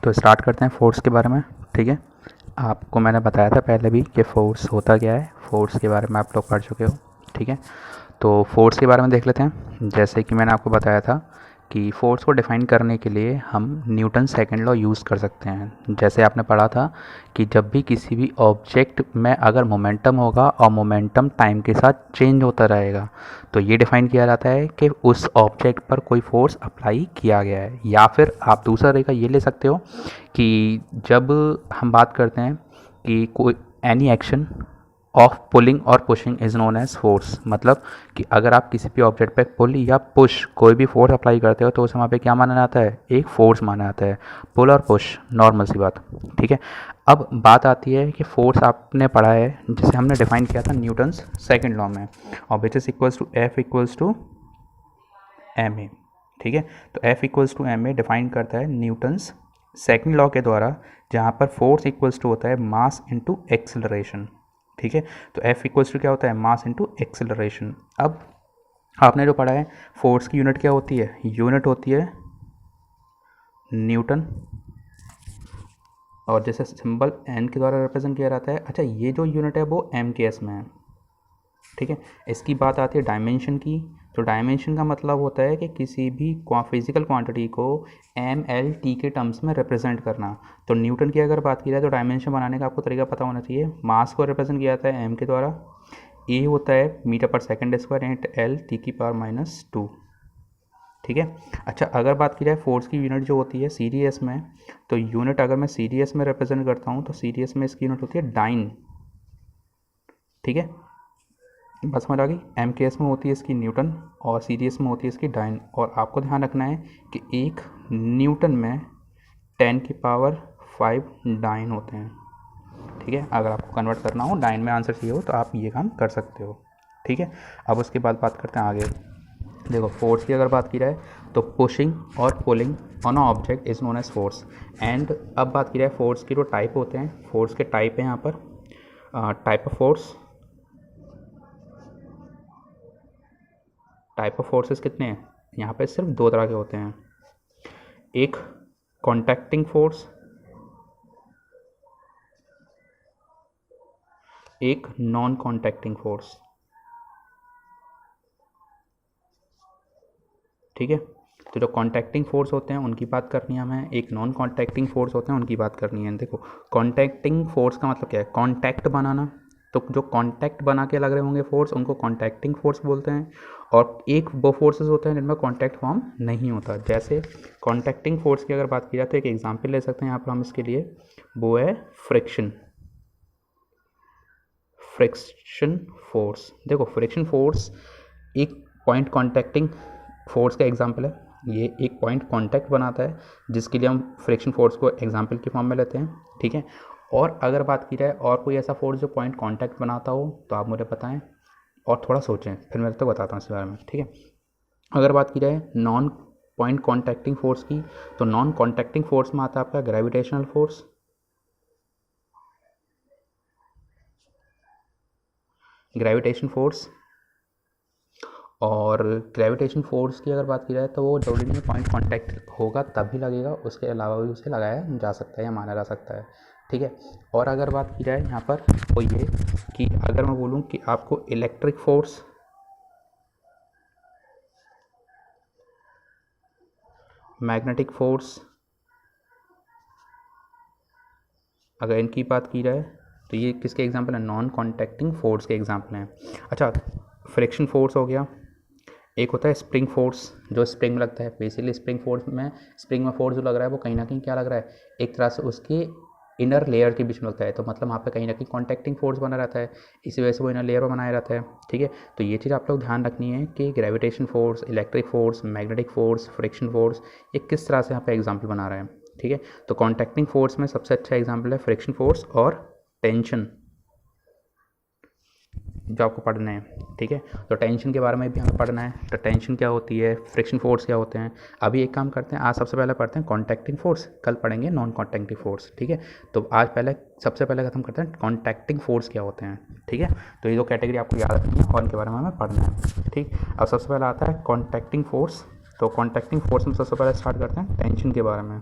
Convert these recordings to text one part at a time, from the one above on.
तो स्टार्ट करते हैं फोर्स के बारे में। ठीक है, आपको मैंने बताया था पहले भी कि फोर्स होता क्या है, फोर्स के बारे में आप लोग पढ़ चुके हो। ठीक है, तो फोर्स के बारे में देख लेते हैं। जैसे कि मैंने आपको बताया था कि फोर्स को डिफ़ाइन करने के लिए हम न्यूटन सेकंड लॉ यूज़ कर सकते हैं। जैसे आपने पढ़ा था कि जब भी किसी भी ऑब्जेक्ट में अगर मोमेंटम होगा और मोमेंटम टाइम के साथ चेंज होता रहेगा तो ये डिफ़ाइन किया जाता है कि उस ऑब्जेक्ट पर कोई फोर्स अप्लाई किया गया है। या फिर आप दूसरा तरीका ये ले सकते हो कि जब हम बात करते हैं कि कोई एनी एक्शन ऑफ पुलिंग और pushing is known as force, मतलब कि अगर आप किसी भी ऑब्जेक्ट पे पुल या पुश कोई भी फोर्स अप्लाई करते हो तो उसे वहाँ पे क्या माना जाता है, एक फोर्स माना जाता है। पुल और पुश, नॉर्मल सी बात। ठीक है, अब बात आती है कि फोर्स आपने पढ़ा है जिसे हमने डिफाइन किया था न्यूटन्स सेकंड लॉ में, और which is equals to F equals to M A. ठीक है, तो F equals to M A define करता है न्यूटन्स सेकंड लॉ के द्वारा, जहाँ पर फोर्स इक्वल्स टू होता है मास इनटू एक्सेलरेशन। ठीक है, तो एफ इक्वल्स टू क्या होता है, मास इनटू एक्सेलरेशन। अब आपने जो पढ़ा है फोर्स की यूनिट क्या होती है, यूनिट होती है न्यूटन, और जैसे सिंबल एन के द्वारा रिप्रेजेंट किया जाता है। अच्छा, ये जो यूनिट है वो एम के एस में है। ठीक है, इसकी बात आती है डायमेंशन की। तो डायमेंशन का मतलब होता है कि किसी भी फिजिकल क्वांटिटी को एम एल टी के टर्म्स में रिप्रेजेंट करना। तो न्यूटन की अगर बात की जाए तो डायमेंशन बनाने का आपको तरीका पता होना चाहिए। मास को रिप्रेजेंट किया जाता है एम के द्वारा, ए होता है मीटर पर second square and L T की पावर -2। ठीक है, अच्छा अगर बात की जाए फोर्स की यूनिट जो होती है सीरीएस में, तो यूनिट अगर मैं सीरीएस में रिप्रेजेंट करता हूँ तो सीरीएस में इसकी यूनिट होती है डाइन। ठीक है, बस समझ आ गई। एम के एस में होती है इसकी न्यूटन और सी डी एस में होती है इसकी डाइन। और आपको ध्यान रखना है कि एक न्यूटन में 10⁵ डाइन होते हैं। ठीक है, अगर आपको कन्वर्ट करना हो, डाइन में आंसर चाहिए हो तो आप ये काम कर सकते हो। ठीक है, अब उसके बाद बात करते हैं आगे। देखो फोर्स की अगर बात की जाए तो पुशिंग और pulling on a object is known as force. And अब बात की जाए फोर्स के जो टाइप होते हैं, फोर्स के टाइप हैं यहाँ पर। टाइप ऑफ फोर्सेस कितने हैं यहाँ पे, सिर्फ दो तरह के होते हैं। एक कॉन्टैक्टिंग फोर्स, एक नॉन कॉन्टैक्टिंग फोर्स। ठीक है, तो जो कॉन्टैक्टिंग फोर्स होते हैं उनकी बात करनी है हमें, एक नॉन कॉन्टैक्टिंग फोर्स होते हैं उनकी बात करनी है। देखो कॉन्टैक्टिंग फोर्स का मतलब क्या है, कॉन्टैक्ट बनाना। तो जो कॉन्टैक्ट बना के लग रहे होंगे फोर्स उनको कॉन्टैक्टिंग फोर्स बोलते हैं। और एक वो फोर्सेस होते हैं जिनमें कॉन्टैक्ट फॉर्म नहीं होता। जैसे कॉन्टैक्टिंग फोर्स की अगर बात की जाए तो एक एग्जांपल ले सकते हैं यहाँ पर हम इसके लिए, वो है फ्रिक्शन फोर्स। देखो फ्रिक्शन फोर्स एक पॉइंट कॉन्टैक्टिंग फोर्स का एग्जांपल है। ये एक पॉइंट कॉन्टैक्ट बनाता है जिसके लिए हम फ्रिक्शन फोर्स को एग्जांपल की फॉर्म में लेते हैं। ठीक है, और अगर बात की जाए और कोई ऐसा फोर्स जो पॉइंट कॉन्टैक्ट बनाता हो तो आप मुझे बताएं और थोड़ा सोचें, फिर मैं तो बताता हूँ इस बारे में। ठीक है, अगर बात की जाए नॉन पॉइंट कॉन्टैक्टिंग फोर्स की, तो नॉन कॉन्टैक्टिंग फोर्स में आता है आपका ग्रेविटेशनल फोर्स, और ग्रेविटेशन फोर्स की अगर बात की जाए तो वो जरूरी नहीं पॉइंट कांटेक्ट होगा तभी लगेगा, उसके अलावा भी उसे लगाया जा सकता है या माना जा सकता है। ठीक है, और अगर बात की जाए यहाँ पर वो ये कि अगर मैं बोलूँ कि आपको इलेक्ट्रिक फोर्स, मैग्नेटिक फोर्स, अगर इनकी बात की जाए तो ये किसके एग्जाम्पल है, नॉन कॉन्टैक्टिंग फोर्स के एग्जाम्पल हैं। अच्छा, फ्रिक्शन फोर्स हो गया, एक होता है स्प्रिंग फोर्स जो स्प्रिंग में लगता है। बेसिकली स्प्रिंग में फोर्स जो लग रहा है वो कहीं ना कहीं क्या लग रहा है, एक तरह से उसके इनर लेयर के बीच में लगता है, तो मतलब वहाँ पे कहीं ना कहीं कॉन्टैक्टिंग फोर्स बना रहता है, इसी वजह से वो इनर लेयर में बनाया रहता है। ठीक है, तो ये चीज़ आप लोग ध्यान रखनी है कि gravitation force, electric force, magnetic force, friction force, ये किस तरह से यहाँ पे एग्जाम्पल बना रहे हैं। ठीक है, तो कॉन्टैक्टिंग फोर्स में सबसे अच्छा एग्जाम्पल है फ्रिक्शन फोर्स और टेंशन जो आपको पढ़ना है। ठीक है, तो टेंशन के बारे में भी हमें पढ़ना है, तो टेंशन क्या होती है, फ्रिक्शन फोर्स क्या होते हैं। अभी एक काम करते हैं, आज सबसे पहले पढ़ते हैं कॉन्टैक्टिंग फोर्स, कल पढ़ेंगे नॉन कॉन्टैक्टिंग फोर्स। ठीक है, तो आज सबसे पहले खत्म करते हैं कॉन्टैक्टिंग फोर्स क्या होते हैं। ठीक है, तो ये दो कैटेगरी आपको याद रखनी है और इनके बारे में हमें पढ़ना है। ठीक, अब सबसे पहले आता है कॉन्टैक्टिंग फोर्स। तो कॉन्टैक्टिंग फोर्स में सबसे पहले स्टार्ट करते हैं टेंशन के बारे में।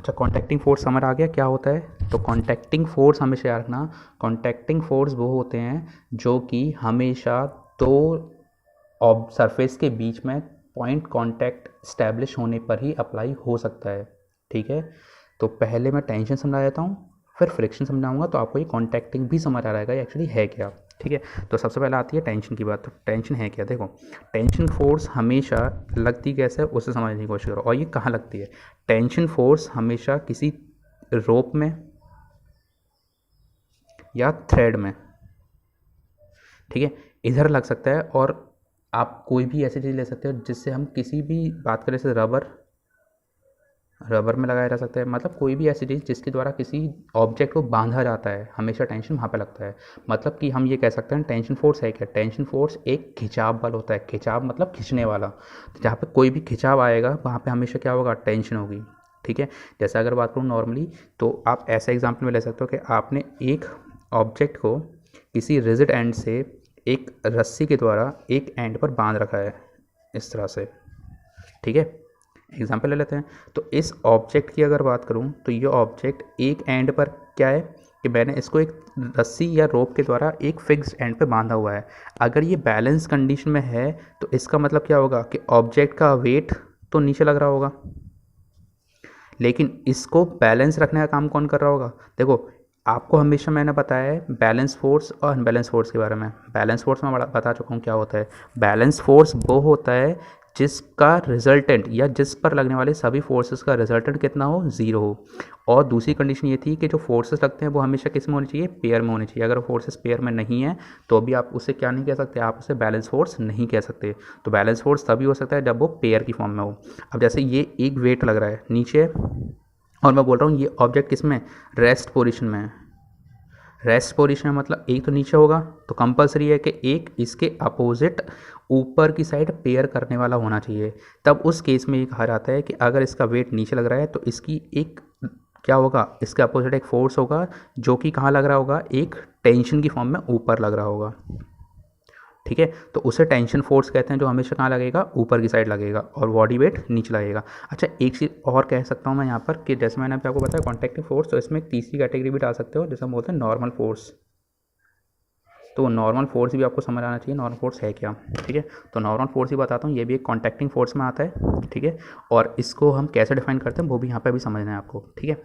अच्छा, कॉन्टैक्टिंग फोर्स समझ आ गया क्या होता है? तो कॉन्टैक्टिंग फोर्स हमेशा याद रखना, कॉन्टैक्टिंग फोर्स वो होते हैं जो कि हमेशा दो सरफेस के बीच में पॉइंट कांटेक्ट इस्टेब्लिश होने पर ही अप्लाई हो सकता है। ठीक है, तो पहले मैं टेंशन समझा देता हूँ, फिर फ्रिक्शन समझाऊंगा, तो आपको ये कॉन्टैक्टिंग भी समझ आ जाएगा ये एक्चुअली है क्या। ठीक है, तो सबसे पहले आती है टेंशन की बात। तो टेंशन है क्या? देखो, टेंशन फोर्स हमेशा लगती कैसे है उससे समझने की कोशिश करो, और ये कहाँ लगती है। टेंशन फोर्स हमेशा किसी रोप में या थ्रेड में, ठीक है, इधर लग सकता है। और आप कोई भी ऐसी चीज़ ले सकते हो जिससे हम किसी भी बात करें, जैसे रबर में लगाया जा सकता है, मतलब कोई भी ऐसी चीज़ जिसके द्वारा किसी ऑब्जेक्ट को बांधा जाता है, हमेशा टेंशन वहाँ पे लगता है। मतलब कि हम ये कह सकते हैं टेंशन फोर्स है क्या? टेंशन फोर्स एक खिंचाव बल होता है। खिंचाव मतलब खींचने वाला। तो जहाँ पे कोई भी खिंचाव आएगा वहाँ पे हमेशा क्या होगा? टेंशन होगी। ठीक है, जैसे अगर बात करूँ नॉर्मली, तो आप ऐसा एग्जाम्पल में ले सकते हो कि आपने एक ऑब्जेक्ट को किसी रिजिड एंड से एक रस्सी के द्वारा एक एंड पर बांध रखा है इस तरह से। ठीक है, एग्जाम्पल ले लेते हैं। तो इस ऑब्जेक्ट की अगर बात करूं तो ये ऑब्जेक्ट एक एंड पर क्या है कि मैंने इसको एक रस्सी या रोप के द्वारा एक फिक्स्ड एंड पे बांधा हुआ है। अगर ये बैलेंस कंडीशन में है तो इसका मतलब क्या होगा कि ऑब्जेक्ट का वेट तो नीचे लग रहा होगा, लेकिन इसको बैलेंस रखने का काम कौन कर रहा होगा? देखो, आपको हमेशा मैंने बताया है बैलेंस फोर्स और अनबैलेंस फोर्स के बारे में। बैलेंस फोर्स मैं बता चुका हूँ क्या होता है। बैलेंस फोर्स वो होता है जिसका रिजल्टेंट या जिस पर लगने वाले सभी फोर्सेस का रिजल्टेंट कितना हो? ज़ीरो हो। और दूसरी कंडीशन ये थी कि जो फोर्सेस लगते हैं वो हमेशा किस में होनी चाहिए? पेयर में होनी चाहिए। अगर फोर्सेस पेयर में नहीं है तो अभी आप उसे क्या नहीं कह सकते? आप उसे बैलेंस फोर्स नहीं कह सकते। तो बैलेंस फोर्स तभी हो सकता है जब वो पेयर की फॉर्म में हो। अब जैसे ये एक वेट लग रहा है नीचे, और मैं बोल रहा हूँ ये ऑब्जेक्ट किस में? रेस्ट पोजीशन में है। रेस्ट पोजीशन में मतलब एक तो नीचे होगा, तो कंपलसरी है कि एक इसके अपोजिट ऊपर की साइड पेयर करने वाला होना चाहिए। तब उस केस में ये कहा जाता है कि अगर इसका वेट नीचे लग रहा है तो इसकी एक क्या होगा? इसके अपोजिट एक फोर्स होगा जो कि कहाँ लग रहा होगा? एक टेंशन की फॉर्म में ऊपर लग रहा होगा। ठीक है, तो उसे टेंशन फोर्स कहते हैं, जो हमेशा कहाँ लगेगा? ऊपर की साइड लगेगा, और बॉडी वेट नीचे लगेगा। अच्छा, एक चीज़ और कह सकता हूँ मैं यहाँ पर कि जैसे मैंने अभी आपको बताया कॉन्टैक्टिंग फोर्स, तो इसमें एक तीसरी कैटेगरी भी डाल सकते हो जैसे हम बोलते हैं नॉर्मल फोर्स। तो नॉर्मल फोर्स भी आपको समझ आना चाहिए नॉर्मल फोर्स है क्या। ठीक है, तो नॉर्मल फोर्स ही बताता हूँ, ये भी एक कॉन्टैक्टिंग फोर्स में आता है। ठीक है, और इसको हम कैसे डिफाइन करते हैं वो भी यहाँ पे भी समझना है आपको। ठीक है,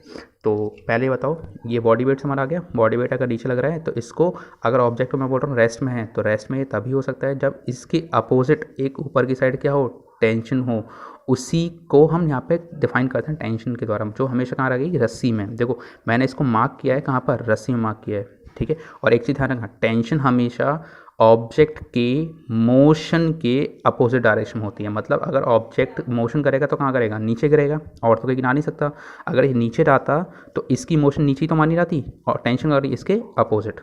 तो पहले बताओ, ये बॉडी वेट समझ आ गया। बॉडी वेट अगर नीचे लग रहा है तो इसको, अगर ऑब्जेक्ट को मैं बोल रहा हूँ रेस्ट में है, तो रेस्ट में ये तभी हो सकता है जब इसके अपोजिट एक ऊपर की साइड क्या हो? टेंशन हो। उसी को हम यहाँ पे डिफाइन करते हैं टेंशन के द्वारा, जो हमेशा कहाँ रहेगी? रस्सी में। देखो, मैंने इसको मार्क किया है कहाँ पर? रस्सी में मार्क किया है। ठीक है, और एक चीज़ ध्यान रखना, टेंशन हमेशा ऑब्जेक्ट के मोशन के अपोजिट डायरेक्शन में होती है। मतलब अगर ऑब्जेक्ट मोशन करेगा तो कहाँ करेगा? नीचे गिरेगा, और तो कहीं गिरा नहीं सकता। अगर ये नीचे जाता तो इसकी मोशन नीचे ही तो मानी जाती, और टेंशन कर रही इसके अपोजिट।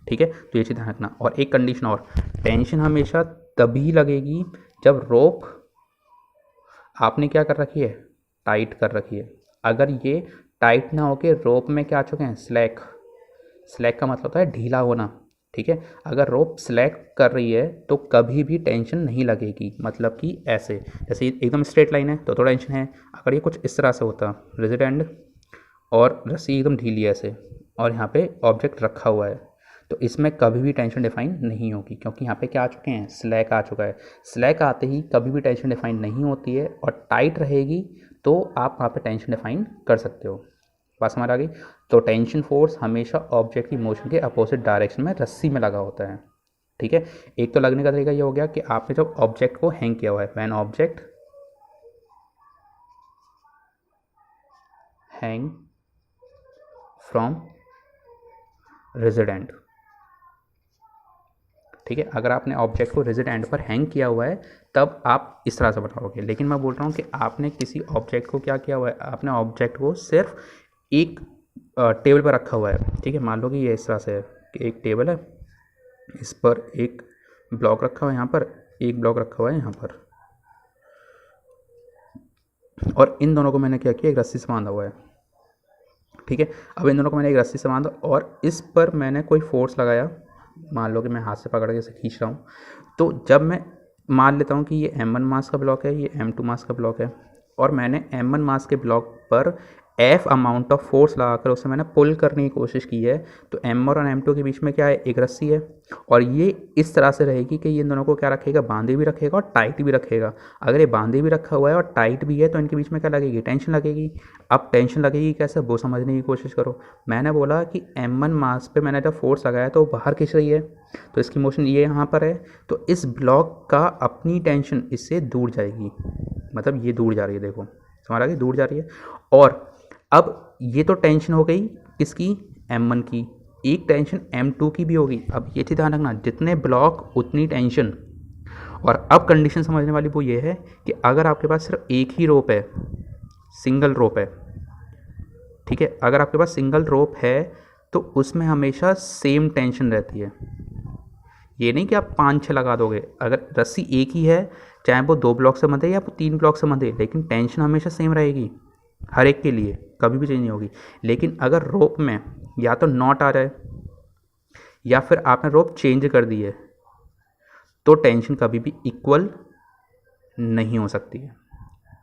ठीक है, तो ये चीज़ ध्यान रखना। और एक कंडीशन और, टेंशन हमेशा तभी लगेगी जब रोप आपने क्या कर रखी है? टाइट कर रखी है। अगर ये टाइट ना होके रोप में क्या आ चुके हैं? स्लैक। स्लैक का मतलब होता है ढीला होना। ठीक है, अगर रोप स्लैक कर रही है तो कभी भी टेंशन नहीं लगेगी। मतलब कि ऐसे, जैसे एकदम स्ट्रेट लाइन है तो टेंशन है। अगर ये कुछ इस तरह से होता, रिजिड एंड और रस्सी एकदम ढीली ऐसे, और यहाँ पे ऑब्जेक्ट रखा हुआ है, तो इसमें कभी भी टेंशन डिफाइन नहीं होगी, क्योंकि यहाँ पे क्या आ चुके हैं? स्लैक आ चुका है। स्लैक आते ही कभी भी टेंशन डिफाइन नहीं होती है, और टाइट रहेगी तो आप वहाँ पे टेंशन डिफाइन कर सकते हो। बात समझ आ गई? तो टेंशन फोर्स हमेशा ऑब्जेक्ट की मोशन के अपोजिट डायरेक्शन में रस्सी में लगा होता है। ठीक है, एक तो लगने का तरीका ये हो गया कि आपने जब ऑब्जेक्ट को हैंग किया हुआ है, when object hang from rigid and. ठीक है, अगर आपने ऑब्जेक्ट को रिजिड एंड पर हैंग किया हुआ है तब आप इस तरह से बनाओगे। लेकिन मैं बोल रहा हूँ कि आपने किसी ऑब्जेक्ट को क्या किया हुआ है? आपने ऑब्जेक्ट को सिर्फ एक टेबल पर रखा हुआ है। ठीक है, मान लो कि ये इस तरह से है कि एक टेबल है, इस पर एक ब्लॉक रखा हुआ है, यहाँ पर एक ब्लॉक रखा हुआ है यहाँ पर, और इन दोनों को मैंने क्या किया? एक रस्सी से बांधा हुआ है। ठीक है, अब इन दोनों को मैंने एक रस्सी से बांधा और इस पर मैंने कोई फोर्स लगाया। मान लो कि मैं हाथ से पकड़ के इसे खींच रहा हूँ, तो जब मैं मान लेता हूँ कि ये m1 मास का ब्लॉक है, ये m2 मास का ब्लॉक है, और मैंने m1 मास के ब्लॉक पर एफ अमाउंट ऑफ फोर्स लगाकर उसे मैंने पुल करने की कोशिश की है, तो M1 और M2 के बीच में क्या है, एक रस्सी है, और ये इस तरह से रहेगी कि ये दोनों को क्या रखेगा, बांधे भी रखेगा और टाइट भी रखेगा। अगर ये बांधे भी रखा हुआ है और टाइट भी है तो इनके बीच में क्या लगेगी, टेंशन लगेगी। अब टेंशन लगेगी कैसे, वो समझने की कोशिश करो। मैंने बोला कि M1 मास पे मैंने जब फोर्स लगाया तो वो बाहर खींच रही है, तो इसकी मोशन ये यहाँ पर है, तो इस ब्लॉक का अपनी टेंशन इससे दूर जाएगी, मतलब ये दूर जा रही है, देखो समझ आ गई, दूर जा रही है। और अब ये तो टेंशन हो गई किसकी, M1 की, एक टेंशन M2 की भी होगी। अब ये चीज़ ध्यान रखना, जितने ब्लॉक उतनी टेंशन। और अब कंडीशन समझने वाली वो ये है कि अगर आपके पास सिर्फ एक ही रोप है, सिंगल रोप है, ठीक है, अगर आपके पास सिंगल रोप है तो उसमें हमेशा सेम टेंशन रहती है। ये नहीं कि आप 5-6 लगा दोगे, अगर रस्सी एक ही है, चाहे वो 2 ब्लॉक से बंधे या 3 ब्लॉक से बंधे, लेकिन टेंशन हमेशा सेम रहेगी हर एक के लिए, कभी भी चेंज नहीं होगी। लेकिन अगर रोप में या तो नॉट आ जाए या फिर आपने रोप चेंज कर दी है, तो टेंशन कभी भी इक्वल नहीं हो सकती है,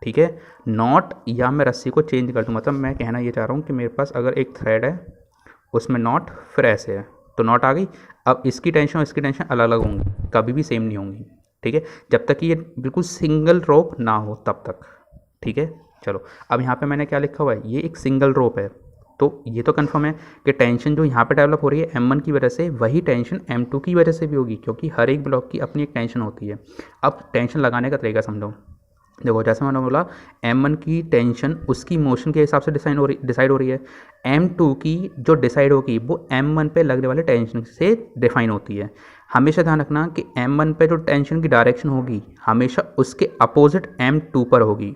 ठीक है। नॉट या मैं रस्सी को चेंज कर दूँ, मतलब मैं कहना ये चाह रहा हूँ कि मेरे पास अगर एक थ्रेड है उसमें नॉट फिर ऐसे है, तो नॉट आ गई, अब इसकी टेंशन और इसकी टेंशन अलग अलग होंगी, कभी भी सेम नहीं होंगी, ठीक है, जब तक कि ये बिल्कुल सिंगल रोप ना हो तब तक, ठीक है। चलो अब यहाँ पे मैंने क्या लिखा हुआ है, ये एक सिंगल रोप है, तो ये तो कंफर्म है कि टेंशन जो यहाँ पे डेवलप हो रही है M1 की वजह से, वही टेंशन M2 की वजह से भी होगी, क्योंकि हर एक ब्लॉक की अपनी एक टेंशन होती है। अब टेंशन लगाने का तरीका समझो, देखो जैसे मैंने बोला M1 की टेंशन उसकी मोशन के हिसाब से डिसाइड हो रही है, M2 की जो डिसाइड होगी वो M1 पे लगने वाले टेंशन से डिफाइन होती है। हमेशा ध्यान रखना कि M1 पे जो टेंशन की डायरेक्शन होगी हमेशा उसके अपोजिट M2 पर होगी,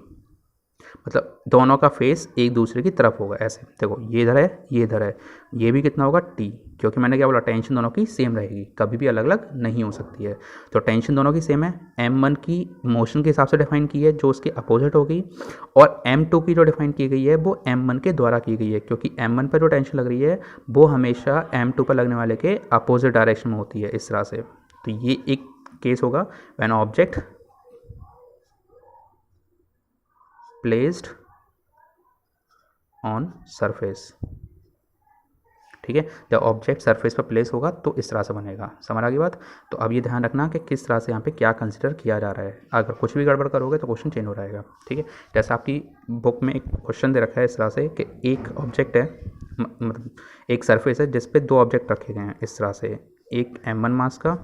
मतलब दोनों का फेस एक दूसरे की तरफ होगा ऐसे। देखो ये इधर है, ये इधर है, ये भी कितना होगा T, क्योंकि मैंने क्या बोला, टेंशन दोनों की सेम रहेगी, कभी भी अलग अलग नहीं हो सकती है। तो टेंशन दोनों की सेम है, M1 की मोशन के हिसाब से डिफाइन की है जो उसके अपोजिट होगी, और M2 की जो डिफाइन की गई है वो M1 के द्वारा की गई है, क्योंकि M1 पर जो टेंशन लग रही है वो हमेशा M2 पर लगने वाले के अपोजिट डायरेक्शन में होती है, इस तरह से। तो ये एक केस होगा when object placed on surface, ठीक है, जब ऑब्जेक्ट सरफेस पर प्लेस होगा तो इस तरह से बनेगा, समझ आ गई बात। तो अब ये ध्यान रखना कि किस तरह से यहाँ पे क्या कंसिडर किया जा रहा है, अगर कुछ भी गड़बड़ करोगे तो क्वेश्चन चेंज हो जाएगा, ठीक है। जैसे आपकी बुक में एक क्वेश्चन दे रखा है इस तरह से कि एक ऑब्जेक्ट है, मतलब एक सरफेस है जिस पे 2 ऑब्जेक्ट रखे गए हैं इस तरह से, एक M1 मास का,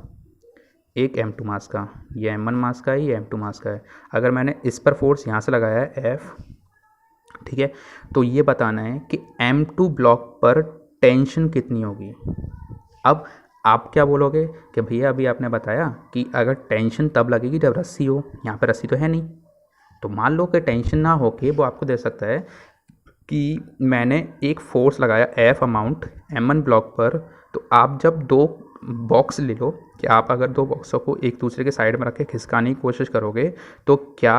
एक M2 मास का, ये M1 मास का है, ये M2 मास का है। अगर मैंने इस पर फोर्स यहाँ से लगाया है F, ठीक है, तो ये बताना है कि M2 ब्लॉक पर टेंशन कितनी होगी। अब आप क्या बोलोगे कि भैया अभी आपने बताया कि अगर टेंशन तब लगेगी जब रस्सी हो, यहाँ पर रस्सी तो है नहीं, तो मान लो कि टेंशन ना हो के वो आपको दे सकता है कि मैंने एक फोर्स लगाया F अमाउंट M1 ब्लॉक पर, तो आप जब 2 बॉक्स ले लो, कि आप अगर 2 बॉक्सों को एक दूसरे के साइड में रख के खिसकाने की कोशिश करोगे तो क्या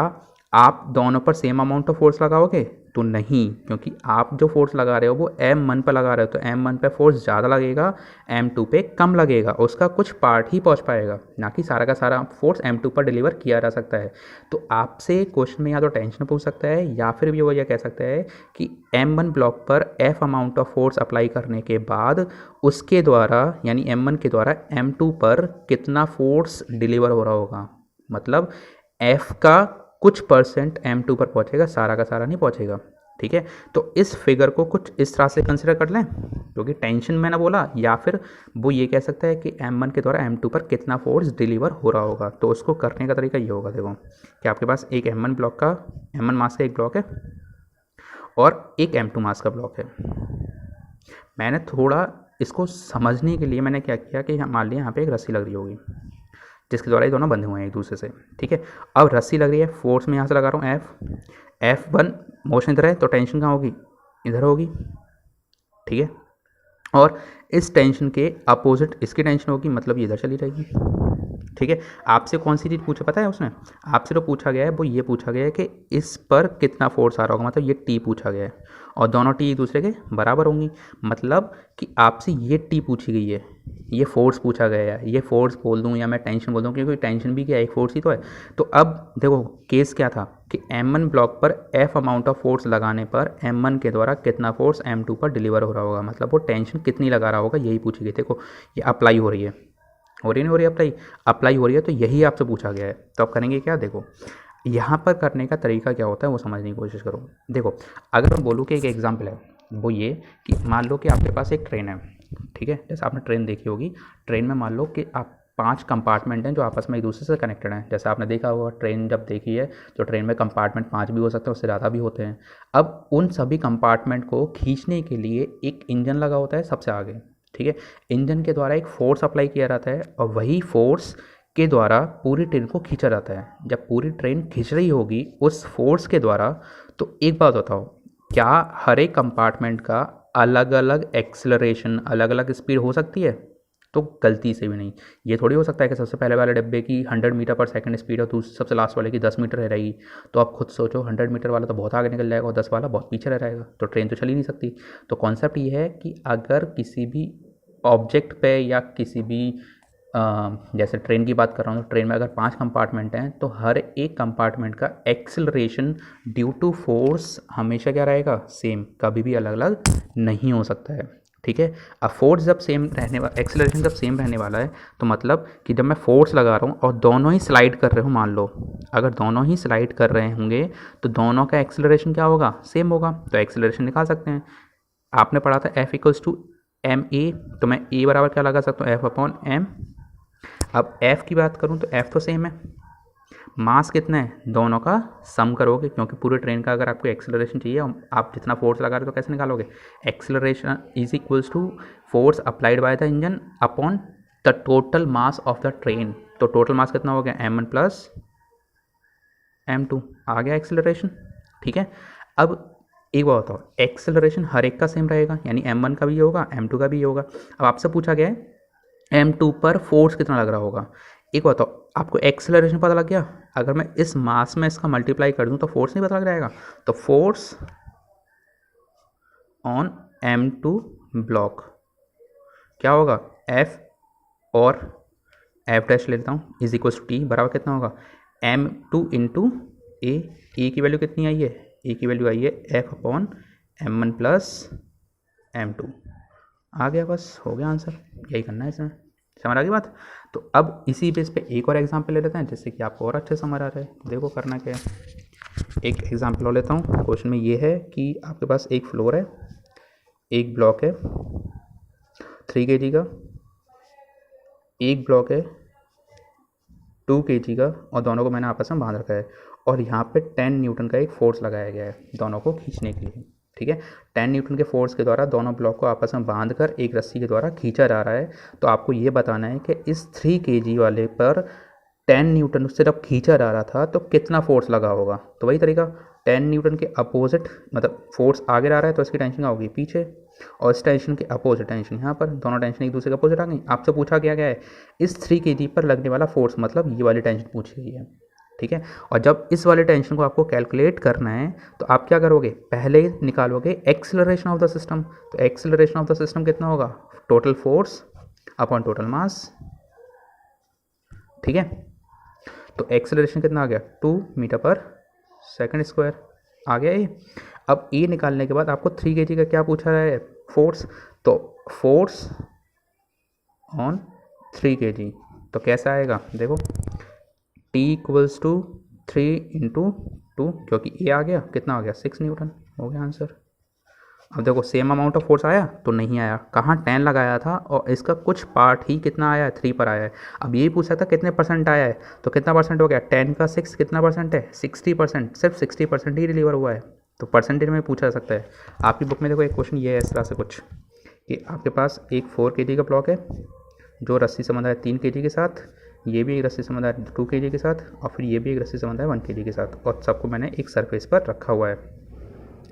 आप दोनों पर सेम अमाउंट ऑफ फोर्स लगाओगे, तो नहीं, क्योंकि आप जो फोर्स लगा रहे हो वो M1 पर लगा रहे हो, तो M1 पे फोर्स ज़्यादा लगेगा, M2 पे कम लगेगा, उसका कुछ पार्ट ही पहुंच पाएगा, ना कि सारा का सारा फोर्स M2 पर डिलीवर किया जा सकता है। तो आपसे क्वेश्चन में या तो टेंशन पूछ सकता है या फिर भी वो यह कह सकता है कि M1 ब्लॉक पर F amount of force apply करने के बाद उसके द्वारा, यानी M1 के द्वारा M2 पर कितना फोर्स डिलीवर हो रहा होगा, मतलब F का कुछ परसेंट M2 पर पहुंचेगा, सारा का सारा नहीं पहुंचेगा, ठीक है। तो इस फिगर को कुछ इस तरह से कंसिडर कर लें, क्योंकि टेंशन मैंने बोला, या फिर वो ये कह सकता है कि M1 के द्वारा M2 पर कितना फोर्स डिलीवर हो रहा होगा। तो उसको करने का तरीका ये होगा, देखो कि आपके पास एक M1 मास का एक ब्लॉक है और एक M2 मास का ब्लॉक है। मैंने थोड़ा इसको समझने के लिए मैंने क्या किया कि मान लिया यहाँ पे एक रस्सी लग रही होगी जिसके द्वारा ये दोनों बंधे हुए हैं एक दूसरे से, ठीक है। अब रस्सी लग रही है, फोर्स में यहाँ से लगा रहा हूँ F1, मोशन इधर है तो टेंशन कहाँ होगी, इधर होगी, ठीक है। और इस टेंशन के अपोजिट इसकी टेंशन होगी, मतलब ये इधर चली जाएगी, ठीक है। आपसे कौन सी चीज़ पूछा पता है उसने, आपसे जो पूछा गया है वो ये पूछा गया है कि इस पर कितना फोर्स आ रहा होगा, मतलब ये T पूछा गया है। और दोनों टी एक दूसरे के बराबर होंगी। मतलब कि आपसे ये टी पूछी गई है, ये फोर्स पूछा गया है, ये फोर्स बोल दूँ या मैं टेंशन बोल दूँ, क्योंकि टेंशन भी क्या एक फोर्स ही तो है। तो अब देखो केस क्या था कि M1 ब्लॉक पर F अमाउंट ऑफ फोर्स लगाने पर M1 के द्वारा कितना फोर्स M2 पर डिलीवर हो रहा होगा, मतलब वो टेंशन कितनी लगा रहा होगा, यही पूछी गई। देखो ये अप्लाई हो रही है, हो रही नहीं हो रही अप्लाई हो रही है, तो यही आपसे पूछा गया है। तो आप करेंगे क्या, देखो यहाँ पर करने का तरीका क्या होता है वो समझने की कोशिश करो। देखो अगर मैं बोलूँ कि एक एग्जाम्पल है, वो ये कि मान लो कि आपके पास एक ट्रेन है, ठीक है, जैसे आपने ट्रेन देखी होगी। ट्रेन में मान लो कि आप 5 कंपार्टमेंट हैं जो आपस में एक दूसरे से कनेक्टेड हैं। जैसे आपने देखा होगा ट्रेन जब देखी है तो ट्रेन में कंपार्टमेंट 5 भी हो सकते हैं, उससे ज़्यादा भी होते हैं। अब उन सभी कंपार्टमेंट को खींचने के लिए एक इंजन लगा होता है सबसे आगे, ठीक है। इंजन के द्वारा एक फोर्स अप्लाई किया जाता है और वही फोर्स के द्वारा पूरी ट्रेन को खींचा जाता है। जब पूरी ट्रेन खींच रही होगी उस फोर्स के द्वारा, तो एक बात बताओ, क्या हर एक कंपार्टमेंट का अलग अलग एक्सेलरेशन, अलग अलग स्पीड हो सकती है? तो गलती से भी नहीं। ये थोड़ी हो सकता है कि सबसे पहले वाले डब्बे की 100 मीटर पर सेकंड स्पीड और सबसे लास्ट वाले की 10 मीटर रहेगी। तो आप खुद सोचो 100 मीटर वाला तो बहुत आगे निकल जाएगा और 10 वाला बहुत पीछे रह जाएगा, तो ट्रेन तो चल ही नहीं सकती। तो कॉन्सेप्ट ये है कि अगर किसी भी ऑब्जेक्ट पे या किसी भी जैसे ट्रेन की बात कर रहा हूँ, तो ट्रेन में अगर 5 कंपार्टमेंट हैं तो हर एक कंपार्टमेंट का एक्सेलरेशन ड्यू टू फोर्स हमेशा क्या रहेगा, सेम, कभी भी अलग अलग नहीं हो सकता है, ठीक है। अब फोर्स जब सेम रहने वाला, एक्सेलरेशन जब सेम रहने वाला है, तो मतलब कि जब मैं फोर्स लगा रहा हूँ और दोनों ही स्लाइड कर रहे हो, मान लो अगर दोनों ही स्लाइड कर रहे होंगे तो दोनों का एक्सेलरेशन क्या होगा, सेम होगा। तो एक्सेलरेशन निकाल सकते हैं। आपने पढ़ा था F equals to M A, तो मैं ए बराबर क्या लगा सकता हूँ, F अपॉन एम। अब F की बात करूँ तो F तो सेम है, मास कितना है, दोनों का सम करोगे, क्योंकि पूरे ट्रेन का अगर आपको एक्सेलरेशन चाहिए, आप जितना फोर्स लगा रहे हो तो कैसे निकालोगे, acceleration is equals to force applied by the engine upon the total mass of the train. तो टोटल मास कितना हो गया, m1 प्लस m2, आ गया एक्सेलरेशन, ठीक है। अब एक बात बताओ, एक्सेलरेशन हर एक का सेम रहेगा, यानी m1 का भी ये होगा, m2 का भी ये होगा। अब आपसे पूछा गया है m2 पर फोर्स कितना लग रहा होगा। एक बात बताओ, आपको एक्सेलरेशन पता लग गया, अगर मैं इस मास में इसका मल्टीप्लाई कर दूं तो फोर्स नहीं पता लग जाएगा। तो फोर्स ऑन m2 ब्लॉक क्या होगा, F और F डैश ले लेता हूँ इज इक्वल टू टी, बराबर कितना होगा, m2 इंटू ए की वैल्यू कितनी आई है, ए की वैल्यू आई है F upon m1 plus m2। आ गया, बस हो गया आंसर, यही करना है इसमें, समझ आ गई बात। तो अब इसी बेस पे एक और एग्जांपल ले लेते हैं जिससे कि आपको और अच्छे समझ आ रहा है। देखो करना क्या है, एक एग्जांपल और लेता हूँ। क्वेश्चन में ये है कि आपके पास एक फ्लोर है, एक ब्लॉक है 3 kg का, एक ब्लॉक है 2 kg का, और दोनों को मैंने आपस में बांध रखा है, और यहाँ पे 10 न्यूटन का एक फोर्स लगाया गया है दोनों को खींचने के लिए, ठीक है। 10 न्यूटन के फोर्स के द्वारा दोनों ब्लॉक को आपस में बांध कर एक रस्सी के द्वारा खींचा जा रहा है। तो आपको ये बताना है कि इस 3 kg वाले पर 10 न्यूटन से जब खींचा जा रहा था तो कितना फोर्स लगा होगा। तो वही तरीका, 10 न्यूटन के अपोजिट, मतलब फोर्स आगे आ रहा है तो इसकी टेंशन क्या होगी, पीछे, और इस टेंशन के अपोजिट टेंशन यहाँ पर, दोनों टेंशन एक दूसरे के अपोजिट आ गई। आपसे पूछा गया है इस 3 kg पर लगने वाला फोर्स, मतलब ये वाली टेंशन पूछी गई है, ठीक है। और जब इस वाले टेंशन को आपको कैलकुलेट करना है तो आप क्या करोगे, पहले निकालोगे एक्सेलरेशन ऑफ द सिस्टम। तो एक्सेलरेशन ऑफ द सिस्टम कितना होगा, total force upon total mass, ठीक है। तो एक्सेलरेशन कितना आ गया, 2 मीटर पर सेकंड स्क्वायर, आ गया ये। अब ये निकालने के बाद आपको 3 kg का क्या पूछा है, फोर्स। तो फोर्स ऑन 3 kg तो कैसा आएगा, देखो T इक्वल्स टू 3 इंटू 2, क्योंकि ए आ गया, कितना आ गया 6 न्यूटन, हो गया आंसर। अब देखो सेम अमाउंट ऑफ फोर्स आया तो नहीं आया, कहाँ 10 लगाया था और इसका कुछ पार्ट ही कितना आया है, 3 पर आया है। अब यही पूछा था कितने परसेंट आया है, तो कितना परसेंट हो गया, 10 का 6 कितना परसेंट है, 60%, सिर्फ 60% ही डिलीवर हुआ है। तो परसेंटेज में पूछा जा सकता है। आपकी बुक में देखो एक क्वेश्चन ये है इस तरह से कुछ, कि आपके पास एक 4 kg का ब्लॉक है जो रस्सी से बंधा है 3 kg के साथ, ये भी एक रस्सी से बंधा है 2 kg के साथ, और फिर ये भी एक रस्सी से बंधा है 1 kg के साथ, और सबको मैंने एक सरफेस पर रखा हुआ है,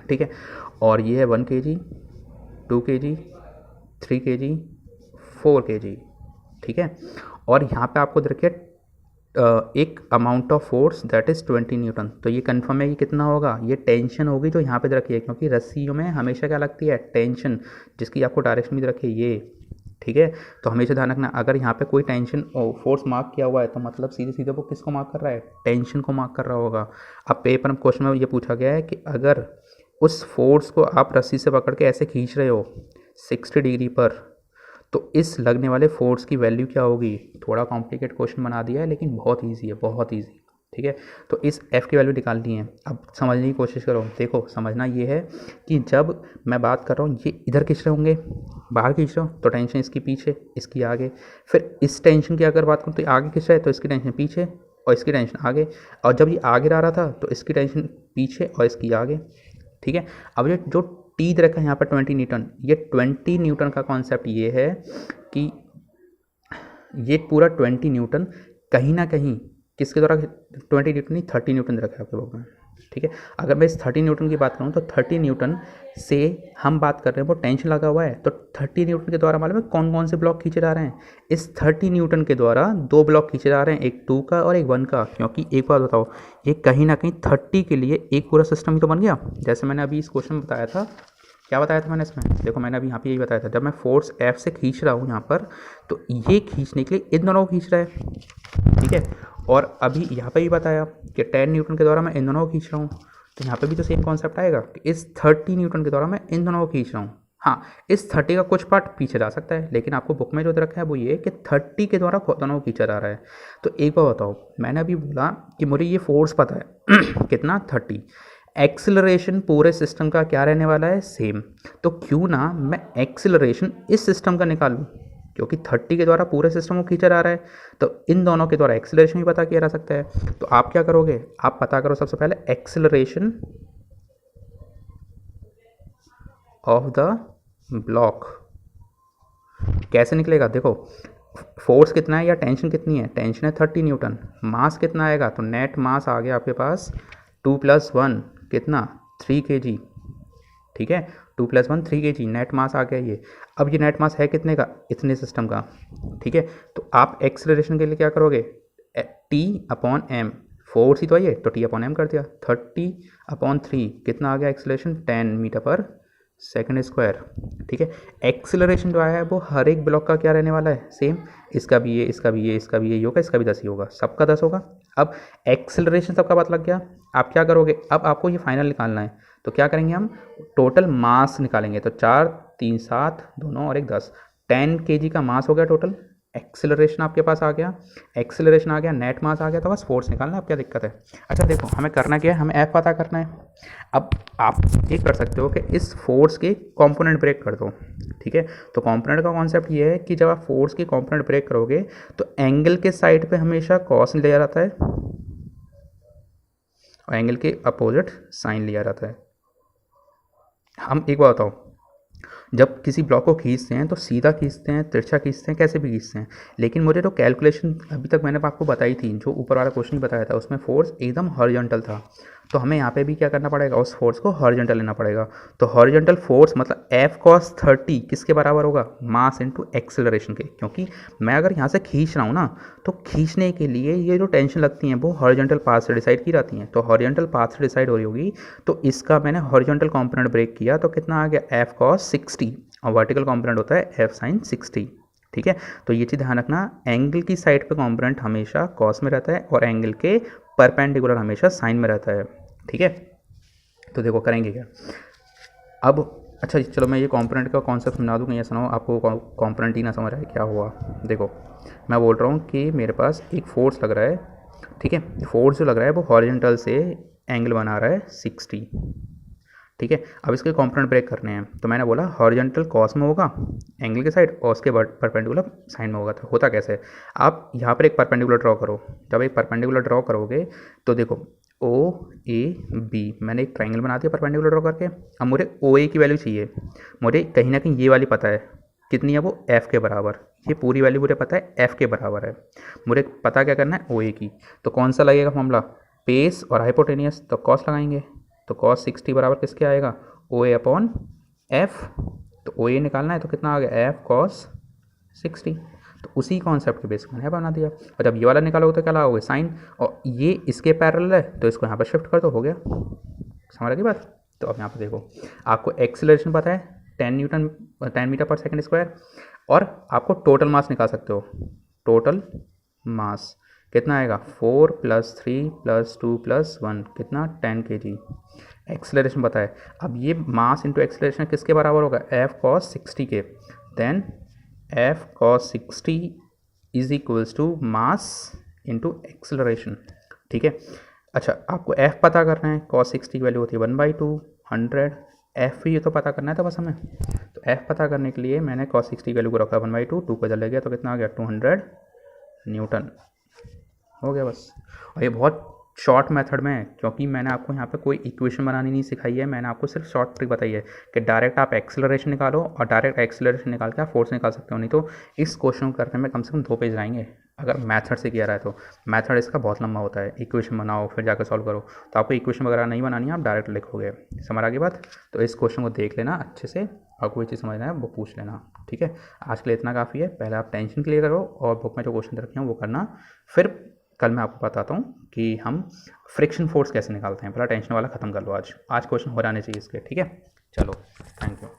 ठीक है। और ये है 1 kg, 2 kg, 3 kg, 4 kg, ठीक है। और यहाँ पे आपको देखिए एक amount of force that is 20 Newton. तो ये कन्फर्म है कि कितना होगा, ये टेंशन होगी जो यहाँ पे दे रखी है, क्योंकि रस्सियों में हमेशा क्या लगती है, टेंशन, जिसकी आपको डायरेक्शन भी दे रखी है ये, ठीक है। तो हमेशा ध्यान रखना, अगर यहाँ पे कोई टेंशन फोर्स मार्क किया हुआ है तो मतलब सीधे सीधे वो किसको मार्क कर रहा है, टेंशन को मार्क कर रहा होगा। अब पेपर में क्वेश्चन में ये पूछा गया है कि अगर उस फोर्स को आप रस्सी से पकड़ के ऐसे खींच रहे हो 60 डिग्री पर, तो इस लगने वाले फोर्स की वैल्यू क्या होगी। थोड़ा कॉम्प्लिकेट क्वेश्चन बना दिया है लेकिन बहुत ईजी है, बहुत ईजी, ठीक है। तो इस F की वैल्यू निकालनी है। अब समझने की कोशिश करो, देखो समझना ये है कि जब मैं बात कर रहा हूँ ये इधर खींच रहे होंगे, बाहर खींच रहे हो तो टेंशन इसकी पीछे, इसकी आगे, फिर इस टेंशन की अगर बात करूँ तो ये आगे खींच रहा है तो इसकी टेंशन पीछे और इसकी टेंशन आगे, और जब ये आगे आ रहा था तो इसकी टेंशन पीछे और इसकी आगे, ठीक है। अब ये जो टी दे रखा है यहाँ पर 20 न्यूटन, ये 20 न्यूटन का कॉन्सेप्ट ये है कि ये पूरा 20 न्यूटन कहीं ना कहीं किसके द्वारा, 20 न्यूटन नहीं 30 न्यूटन रखा है आपके बुक में, ठीक है। अगर मैं इस 30 न्यूटन की बात करूँ तो 30 न्यूटन से हम बात कर रहे हैं वो टेंशन लगा हुआ है, तो 30 न्यूटन के द्वारा मालूम है कौन कौन से ब्लॉक खींचे जा रहे हैं। इस 30 न्यूटन के द्वारा 2 ब्लॉक खींचे जा रहे हैं, एक 2 का और एक 1 का, क्योंकि एक बात बताओ, ये कहीं ना कहीं 30 के लिए एक पूरा सिस्टम ही तो बन गया। जैसे मैंने अभी इस क्वेश्चन में बताया था, क्या बताया था मैंने इसमें, देखो मैंने अभी यहाँ पे यही बताया था, जब मैं फोर्स F से खींच रहा हूँ यहाँ पर, तो ये खींचने के लिए इन दोनों को खींच रहा है, ठीक है। और अभी यहाँ पे भी बताया कि 10 न्यूटन के द्वारा मैं इन दोनों को खींच रहा हूँ, तो यहाँ पे भी तो सेम कॉन्सेप्ट आएगा कि इस 30 न्यूटन के द्वारा मैं इन दोनों को खींच रहा हूँ। हाँ, इस 30 का कुछ पार्ट पीछे जा सकता है, लेकिन आपको बुक में जो दे रखा है वो ये कि 30 के द्वारा दोनों को खींचा जा रहा है। तो एक बार बताओ, मैंने अभी बोला कि मुझे ये फोर्स पता है कितना, 30, एक्सिलरेशन पूरे सिस्टम का क्या रहने वाला है, सेम। तो क्यों ना मैं एक्सिलरेशन इस सिस्टम का निकालूं, क्योंकि 30 के द्वारा पूरे सिस्टम को खींचा जा रहा है, तो इन दोनों के द्वारा एक्सिलरेशन भी पता किया जा सकता है। तो आप क्या करोगे, आप पता करो सबसे पहले एक्सिलरेशन ऑफ द ब्लॉक। कैसे निकलेगा, देखो फोर्स कितना है या टेंशन कितनी है, टेंशन है 30 न्यूटन, मास कितना आएगा, तो नेट मास आ गया आपके पास 2 + 1 कितना, 3 kg, ठीक है। 2 + 1 3 kg नेट मास आ गया ये। अब ये नेट मास है कितने का, इतने सिस्टम का, ठीक है। तो आप एक्सेलरेशन के लिए क्या करोगे, T/m, फोर्स ही तो है, तो T/m कर दिया, 30/3 कितना आ गया एक्सेलरेशन, 10 मीटर/सेकंड स्क्वायर, ठीक है। एक्सेलरेशन जो आया है वो हर एक ब्लॉक का क्या रहने वाला है, सेम, इसका भी ये, इसका भी ये, इसका भी ये होगा, इसका भी 10 ही होगा, सबका 10 होगा। अब एक्सेलरेशन सबका पता लग गया, आप क्या करोगे, अब आपको ये फाइनल निकालना है, तो क्या करेंगे हम, टोटल मास निकालेंगे। तो 4 3 7 दोनों और एक 10, 10 kg का मास हो गया टोटल। एक्सेलरेशन आपके पास आ गया, एक्सेलरेशन आ गया, नेट मास आ गया, तो बस फोर्स निकालना है, अब क्या दिक्कत है। अच्छा देखो, हमें करना क्या है, हमें F पता करना है। अब आप ये कर सकते हो कि इस फोर्स के कंपोनेंट ब्रेक कर दो, ठीक है। तो कंपोनेंट का कॉन्सेप्ट ये है कि जब आप फोर्स के कंपोनेंट ब्रेक करोगे तो एंगल के साइड पे हमेशा कॉस लिया जाता है और एंगल के अपोजिट साइन लिया जाता है। हम एक बात बताओ, जब किसी ब्लॉक को खींचते हैं तो सीधा खींचते हैं, तिरछा खींचते हैं, कैसे भी खींचते हैं, लेकिन मुझे जो कैलकुलेशन अभी तक मैंने आपको बताई थी, जो ऊपर वाला क्वेश्चन बताया था, उसमें फोर्स एकदम हॉरिजॉन्टल था, तो हमें यहाँ पे भी क्या करना पड़ेगा, उस फोर्स को हॉरिजॉन्टल लेना पड़ेगा। तो हॉरिजॉन्टल फोर्स मतलब F cos 30 किसके बराबर होगा, मास इनटू एक्सेलरेशन के, क्योंकि मैं अगर यहाँ से खींच रहा हूँ ना, तो खींचने के लिए ये जो टेंशन लगती हैं वो हॉरिजॉन्टल पाथ से डिसाइड की जाती हैं, तो हॉरिजॉन्टल पाथ से डिसाइड हो रही होगी। तो इसका मैंने हॉरिजॉन्टल कंपोनेंट ब्रेक किया, तो कितना आ गया, F cos 60, और वर्टिकल कंपोनेंट होता है F sin 60, ठीक है। तो ये चीज़ ध्यान रखना, एंगल की साइड पे कंपोनेंट हमेशा कॉस में रहता है और एंगल के परपेंडिकुलर हमेशा साइन में रहता है, ठीक है। तो देखो करेंगे क्या अब, अच्छा चलो मैं ये कंपोनेंट का कॉन्सेप्ट समझा दूँ, ऐसा ना हो आपको कंपोनेंट ही ना समझ आए क्या हुआ। देखो मैं बोल रहा हूँ कि मेरे पास एक फोर्स लग रहा है, ठीक है। फोर्स जो लग रहा है वो हॉरिजॉन्टल से एंगल बना रहा है 60, ठीक है। अब इसके कंपोनेंट ब्रेक करने हैं, तो मैंने बोला हॉरिजॉन्टल कॉस में होगा एंगल के साइड और उसके परपेंडिकुलर साइन में होगा। तो होता कैसे, आप यहाँ पर एक परपेंडिकुलर ड्रॉ करो, जब एक परपेंडिकुलर ड्रॉ करोगे तो देखो OAB, मैंने एक ट्राइंगल बना दिया परपेंडिकुलर ड्रॉ करके। अब मुझे OA की वैल्यू चाहिए, मुझे कहीं ना कहीं ये वाली पता है कितनी है, वो F के बराबर, ये पूरी वैल्यू मुझे पता है F के बराबर है। मुझे पता क्या करना है, OA की, तो कौन सा लगेगा फॉर्मूला, बेस और हाइपोटेनियस, तो कॉस लगाएंगे, तो कॉस 60 बराबर किसके आएगा, OA/F। तो OA निकालना है तो कितना आ गया, F cos 60। तो उसी कॉन्सेप्ट के बेस पर मैंने बना दिया। और जब ये वाला निकालोगे तो क्या लगाओगे, साइन, और ये इसके पैरेलल है तो इसको यहाँ पर शिफ्ट कर दो, हो गया। समझ लगी बात। तो अब यहाँ पर देखो, आपको एक्सीलरेशन पता है 10 मीटर पर सेकेंड स्क्वायर, और आपको टोटल मास निकाल सकते हो। टोटल मास कितना आएगा, 4 + 3 + 2 + 1 कितना, 10 kg। एक्सेलरेशन पता है, अब ये मास इंटू एक्सेलरेशन किसके बराबर होगा, F cos 60 के। Then F cos 60 is equals to mass into acceleration, ठीक है। अच्छा, आपको F पता करना है, cos 60 की वैल्यू होती है 1/2 100। F भी ये तो पता करना है तो बस हमें, तो F पता करने के लिए मैंने cos 60 की वैल्यू को रखा 1/2, 2 को चले गया तो कितना आ गया, 200 न्यूटन। हो गया बस। और ये बहुत शॉर्ट मेथड में है, क्योंकि मैंने आपको यहाँ पे कोई इक्वेशन बनानी नहीं सिखाई है, मैंने आपको सिर्फ शॉर्ट ट्रिक बताई है कि डायरेक्ट आप एक्सेलरेशन निकालो और डायरेक्ट एक्सेलरेशन निकाल के आप फोर्स निकाल सकते हो। नहीं तो इस क्वेश्चन को करने में कम से कम 2 पेज आएंगे अगर मैथड से किया रहा है तो। मैथड इसका बहुत लंबा होता है, इक्वेशन बनाओ फिर जाकर सॉल्व करो, तो आपको इक्वेशन वगैरह नहीं बनानी है, आप डायरेक्ट लिखोगे। समझ आ गई बात। तो इस क्वेश्चन को देख लेना अच्छे से, और कोई चीज़ समझना है वो पूछ लेना, ठीक है। आज के लिए इतना काफ़ी है, पहले आप टेंशन क्लियर करो और बुक में जो क्वेश्चन रखे हैं वो करना, फिर कल मैं आपको बताता हूँ कि हम फ्रिक्शन फोर्स कैसे निकालते हैं। पहला टेंशन वाला ख़त्म कर लो, आज क्वेश्चन हो जाने चाहिए इसके, ठीक है। चलो, थैंक यू।